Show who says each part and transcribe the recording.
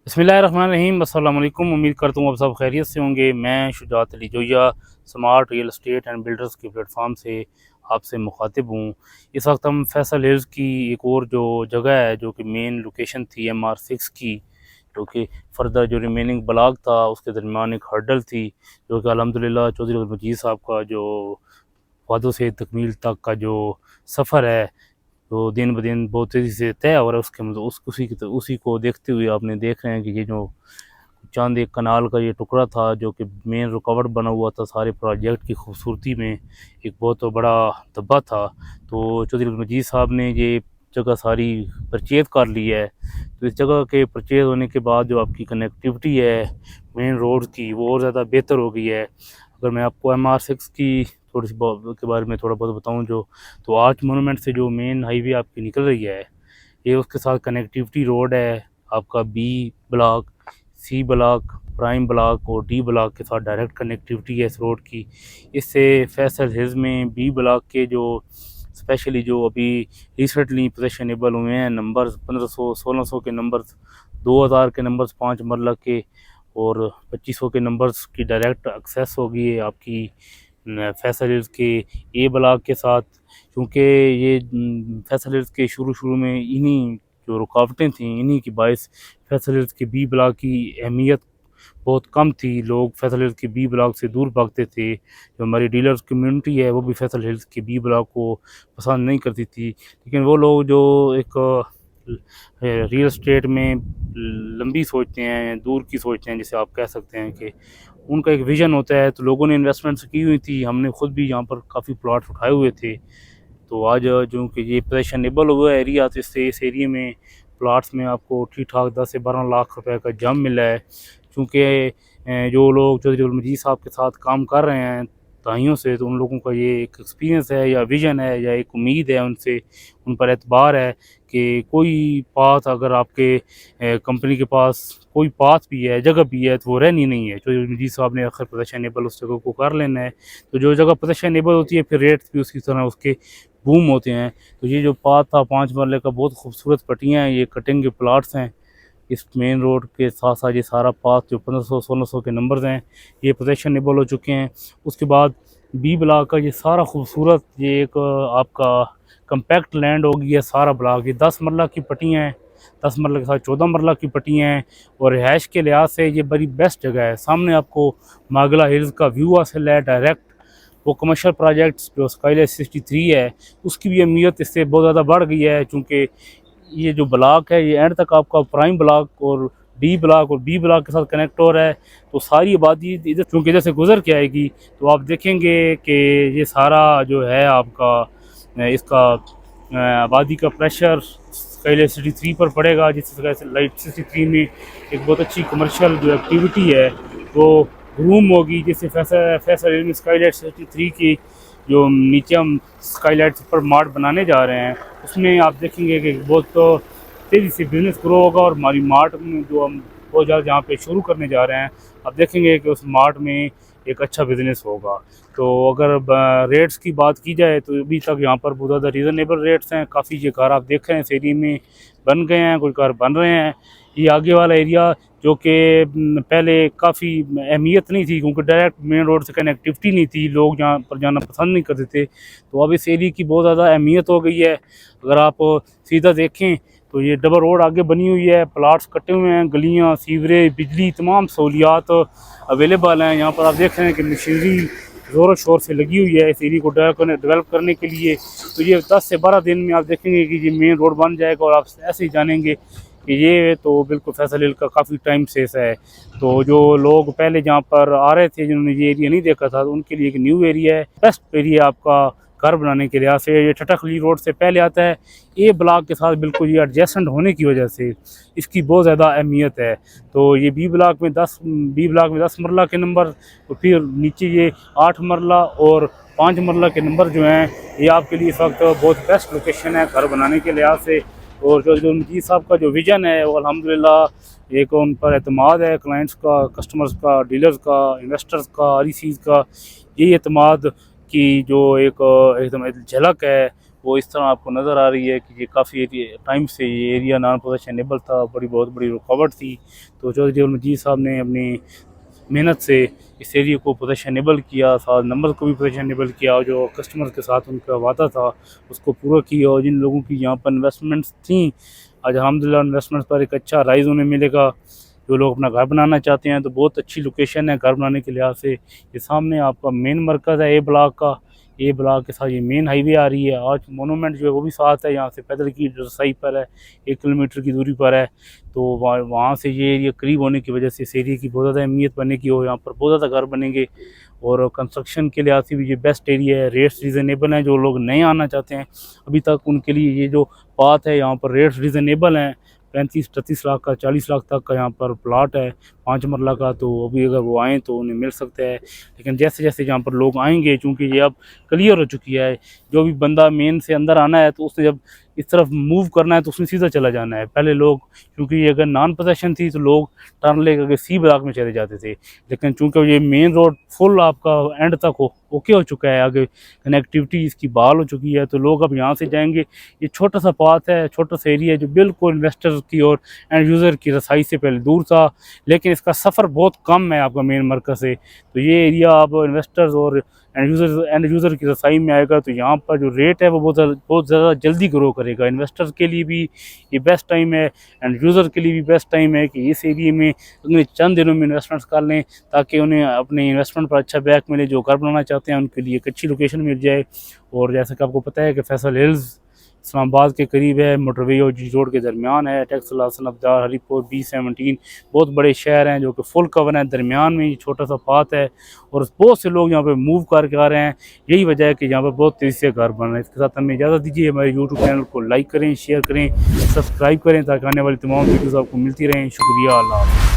Speaker 1: बिस्मिल्लाहिर्रहमानिर्रहीम। अस्सलाम वालेकुम। उम्मीद करता हूँ आप सब खैरियत से होंगे। मैं Shujaat Ali Zoya smart real estate and builders के प्लेटफॉर्म से आपसे मुखातिब हूँ। इस वक्त हम फैसल हिल्स की एक और जो जगह है, जो कि मेन लोकेशन थी MR6 की, जो कि फर्दर जो रिमेनिंग ब्लॉक था उसके दरमियान एक हर्डल थी, जो कि अल्हम्दुलिल्लाह चौधरी अब्दुल मजीद साहब का जो वादों से तकमील तक का जो सफ़र है, तो दिन ब दिन बहुत तेज़ी से तय हो रहा है। उसके मतलब उसी को देखते हुए आपने देख रहे हैं कि ये जो चांद एक कनाल का ये टुकड़ा था, जो कि मेन रुकावट बना हुआ था सारे प्रोजेक्ट की खूबसूरती में, एक बहुत बड़ा धब्बा था। तो चौधरी अब्दुल मजीद साहब ने ये जगह सारी परचेज कर ली है। तो इस जगह के परचेज होने के बाद जो आपकी कनेक्टिविटी है मेन रोड की, वो और ज़्यादा बेहतर हो गई है। अगर मैं आपको MR6 की थोड़ी सी के बारे में थोड़ा बहुत बताऊं, जो तो आर्च मोनूमेंट से जो मेन हाईवे आपकी निकल रही है, ये उसके साथ कनेक्टिविटी रोड है आपका B block, C block, prime block और D ब्लॉक के साथ डायरेक्ट कनेक्टिविटी है इस रोड की। इससे फैसल हिल्स में B ब्लॉक के जो स्पेशली जो अभी रिसेंटली पोजेशनेबल हुए हैं नंबर 1500 1600 के नंबर्स, 2000 के नंबर्स 5 मरला के और 2500 के नंबर्स की डायरेक्ट एक्सेस होगी है आपकी फैसल हिल्स के A ब्लॉक के साथ। क्योंकि ये फैसल हिल्स के शुरू में इन्हीं जो रुकावटें थीं, इन्हीं की बायस फैसल हिल्स के B ब्लॉक की अहमियत बहुत कम थी। लोग फैसल हिल्स के B ब्लॉक से दूर भागते थे। जो हमारी डीलर्स कम्युनिटी है वो भी फैसल हिल्स के B ब्लॉक को पसंद नहीं करती थी। लेकिन वो लोग जो एक रियल स्टेट में लंबी सोचते हैं, दूर की सोचते हैं, जिसे आप कह सकते हैं कि उनका एक विज़न होता है, तो लोगों ने इन्वेस्टमेंट्स की हुई थी। हमने खुद भी यहाँ पर काफ़ी प्लॉट उठाए हुए थे। तो आज जो कि ये पोजेशनेबल हुआ एरिया, तो इससे इस एरिया में प्लाट्स में आपको ठीक ठाक 10 से 12 लाख रुपए का जम मिला है। चूँकि जो लोग चौधरी अब्दुल मजीद साहब के साथ काम कर रहे हैं दाइयों से, तो उन लोगों का ये एक एक्सपीरियंस है या विज़न है या एक उम्मीद है उनसे, उन पर एतबार है कि कोई पाथ अगर आपके कंपनी के पास कोई पाथ भी है, जगह भी है, तो वो रहनी नहीं है। चौधरी अब्दुल मजीद साहब ने आखिर पोजेशनेबल उस जगह को कर लेना है। तो जो जगह पोजेशनेबल होती है फिर रेट्स भी उसकी तरह उसके बूम होते हैं। तो ये जो पाथ था 5 मरले का, बहुत खूबसूरत पट्टियाँ हैं, ये कटिंग के प्लाट्स हैं। इस मेन रोड के साथ साथ ये सारा पाथ जो 1500 1600 के नंबर्स हैं, ये पोजेशनेबल हो चुके हैं। उसके बाद B ब्लॉक का ये सारा खूबसूरत, ये एक आपका कम्पैक्ट लैंड हो गई है सारा ब्लॉक। ये 10 मरला की पट्टियाँ हैं, 10 मरला के साथ 14 मरला की पट्टियाँ हैं, और रिहाइश के लिहाज से ये बड़ी बेस्ट जगह है। सामने आपको मागला हिल्स का व्यू हासिल है डायरेक्ट। वो कमर्शियल प्रोजेक्ट्स जो स्काईलाइट 63 है, उसकी भी अहमियत इससे बहुत ज़्यादा बढ़ गई है। चूँकि ये जो ब्लॉक है ये एंड तक आपका प्राइम ब्लॉक और D ब्लॉक और B ब्लॉक के साथ कनेक्ट हो रहा है। तो सारी आबादी इधर चूँकि इधर से गुजर के आएगी, तो आप देखेंगे कि ये सारा जो है आपका इसका आबादी का प्रेशर स्काईलाइट 63 पर पड़ेगा, जिससे स्काईलाइट 63 में एक बहुत अच्छी कमर्शियल जो एक्टिविटी है वो रूम होगी। जैसे फैसल स्काईलाइट 63 की जो नीचे हम स्काईलाइट पर मार्ट बनाने जा रहे हैं, उसमें आप देखेंगे कि बहुत तेज़ी से बिज़नेस ग्रो होगा। और हमारी मार्ट में जो हम बहुत ज़्यादा जहाँ पे शुरू करने जा रहे हैं, आप देखेंगे कि उस मार्ट में एक अच्छा बिज़नेस होगा। तो अगर रेट्स की बात की जाए तो अभी तक यहाँ पर बहुत ज़्यादा रीज़नेबल रेट्स हैं। काफ़ी ये कार आप देख रहे हैं इस एरिया में बन गए हैं, कुछ कार बन रहे हैं। ये आगे वाला एरिया जो कि पहले काफ़ी अहमियत नहीं थी, क्योंकि डायरेक्ट मेन रोड से कनेक्टिविटी नहीं थी, लोग यहाँ पर जाना पसंद नहीं करते थे। तो अब इस एरिया की बहुत ज़्यादा अहमियत हो गई है। अगर आप सीधा देखें तो ये डबल रोड आगे बनी हुई है, प्लाट्स कटे हुए हैं, गलियाँ, सीवरेज, बिजली, तमाम सहूलियात अवेलेबल हैं। यहाँ पर आप देख रहे हैं कि मशीनरी ज़ोरों शोर से लगी हुई है इस एरिया को डेवलप करने के लिए। तो ये 10 से 12 दिन में आप देखेंगे कि ये मेन रोड बन जाएगा, और आप ऐसे ही जानेंगे कि ये तो बिल्कुल फैसल हिल का काफ़ी टाइम से ऐसा है। तो जो लोग पहले जहाँ पर आ रहे थे, जिन्होंने ये एरिया नहीं देखा था, तो उनके लिए एक न्यू एरिया है, बेस्ट एरिया आपका घर बनाने के लिहाज से। ये ठटकली रोड से पहले आता है, A ब्लॉक के साथ बिल्कुल ये एडजेसेंट होने की वजह से इसकी बहुत ज़्यादा अहमियत है। तो ये B ब्लॉक में 10 मरला के नंबर, तो फिर नीचे ये 8 मरला और 5 मरला के नंबर जो हैं, ये आपके लिए इस वक्त बहुत बेस्ट लोकेशन है घर बनाने के लिहाज से। और जो मजीद साहब का जो विज़न है वो अल्हम्दुलिल्लाह एक उन पर एतमाद है क्लाइंट्स का, कस्टमर्स का, डीलर्स का, इन्वेस्टर्स का, RECs का। यही एतमाद की जो एक एकदम झलक है वो इस तरह आपको नज़र आ रही है कि ये काफ़ी टाइम से ये एरिया नॉन पोजेशनेबल था, बहुत बड़ी रुकावट थी। तो चौधरी अब्दुल मजीद साहब ने अपनी मेहनत से इस एरिया को पोजेशनेबल किया, साथ नंबर को भी पोजेशनेबल किया, और जो कस्टमर के साथ उनका वादा था उसको पूरा किया। और जिन लोगों की यहाँ पर इन्वेस्टमेंट्स थी, आज अल्हम्दुलिल्लाह इन्वेस्टमेंट्स पर एक अच्छा राइज उन्हें मिलेगा। जो लोग अपना घर बनाना चाहते हैं तो बहुत अच्छी लोकेशन है घर बनाने के लिहाज से। ये सामने आपका मेन मरकज़ है ए ब्लॉक का, ए ब्लॉक के साथ ये मेन हाईवे आ रही है। आज मोनूमेंट जो है वो भी साथ है, यहाँ से पैदल की रसाई पर है, 1 किलोमीटर की दूरी पर है। तो वहाँ से ये एरिया करीब होने की वजह से इस एरिया की बहुत ज़्यादा अहमियत बनेगी और यहाँ पर बहुत ज़्यादा घर बनेंगे। और कंस्ट्रक्शन के लिहाज से भी ये बेस्ट एरिया है, रेट्स रीज़नेबल हैं। जो लोग नए आना चाहते हैं अभी तक, उनके लिए ये जो पाथ है यहाँ पर रेट्स रीज़नेबल हैं। 35-38 लाख का, 40 लाख तक का यहाँ पर प्लाट है 5 मरला का। तो अभी अगर वो आएँ तो उन्हें मिल सकता है। लेकिन जैसे जैसे यहाँ पर लोग आएंगे, चूँकि ये अब क्लियर हो चुकी है, जो भी बंदा मेन से अंदर आना है तो उसने जब इस तरफ मूव करना है तो उसने सीधा चला जाना है। पहले लोग, क्योंकि ये अगर नॉन पोजेशन थी तो लोग टर्न लेकर सी ब्लॉक में चले जाते थे। लेकिन चूँकि ये मेन रोड फुल आपका एंड तक ओके हो चुका है, आगे कनेक्टिविटी इसकी बहाल हो चुकी है, तो लोग अब यहाँ से जाएंगे। ये छोटा सा पाथ है, छोटा सा एरिया है जो बिल्कुल इन्वेस्टर की और एंड यूज़र की रसाई से पहले दूर था, लेकिन इसका सफ़र बहुत कम है आपका मेन मरकज़ से। तो ये एरिया आप इन्वेस्टर्स और एंड यूज़र की रसाई में आएगा तो यहाँ पर जो रेट है वो बहुत ज़्यादा जल्दी ग्रो करेगा। इन्वेस्टर के लिए भी ये बेस्ट टाइम है, एंड यूज़र के लिए भी बेस्ट टाइम है कि इस एरिया में उन्हें चंद दिनों में इन्वेस्टमेंट्स कर लें, ताकि उन्हें अपने इन्वेस्टमेंट पर अच्छा बैक मिले। जो घर बनाना चाहते हैं उनके लिए एक अच्छी लोकेशन मिल जाए। और जैसा कि आपको पता है कि फैसल हिल्स इस्लामाबाद के करीब है, मोटरवे और जी रोड के दरमियान है। टेक्सल, हसन अब्दार, हरीपुर, B17 बहुत बड़े शहर हैं जो कि फुल कवर हैं। दरमियान में ये छोटा सा पाथ है और बहुत से लोग यहाँ पे मूव करके आ रहे हैं। यही वजह है कि यहाँ पर बहुत तेज़ी से घर बन रहे हैं। इसके साथ हमें इजाज़त दीजिए, हमारे यूट्यूब चैनल को लाइक करें, शेयर करें, सब्सक्राइब करें, ताकि आने वाली तमाम वीडियोज़ आपको मिलती रहें। शुक्रिया, अल्लाह।